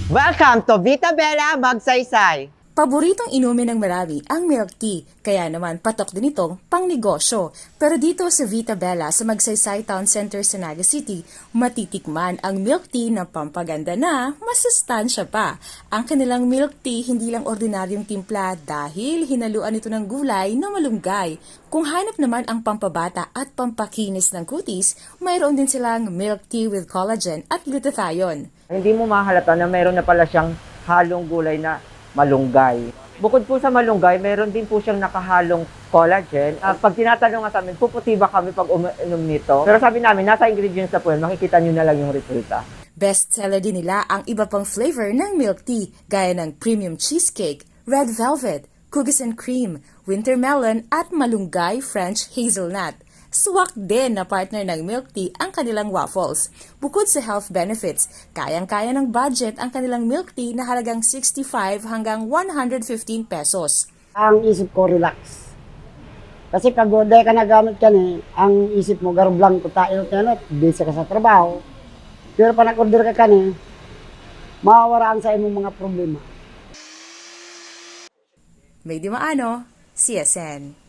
Welcome to Vita Bella Magsaysay! Paboritong inumin ng marami ang milk tea, kaya naman patok din itong pangnegosyo. Pero dito sa Vita Bella sa Magsaysay Town Center sa Naga City, matitikman ang milk tea na pampaganda na masustansya pa. Ang kanilang milk tea hindi lang ordinaryong timpla dahil hinaluan ito ng gulay na malunggay. Kung hanap naman ang pampabata at pampakinis ng kutis, mayroon din silang milk tea with collagen at glutathione. Hindi mo mahalata na mayroon na pala siyang halong gulay na malunggay. Bukod po sa malunggay, meron din po siyang nakahalong collagen. Pag tinatanong nga sa amin, puputi ba kami pag uminom nito? Pero sabi namin, nasa ingredients na po yun, makikita nyo na lang yung resulta. Bestseller din nila ang iba pang flavor ng milk tea, gaya ng premium cheesecake, red velvet, cookies and cream, winter melon at malunggay French hazelnut. Swak din na partner ng milk tea ang kanilang waffles. Bukod sa health benefits, kayang-kaya ng budget ang kanilang milk tea na halagang 65 hanggang 115 pesos. Ang isip ko relax. Kasi pag day ka nagamit ka ni, ang isip mo garub lang ko tayo tenot, busy ka sa trabaho. Pero pag nag-order ka kani, mawawaraan sa imong mga problema. May di maano, CSN.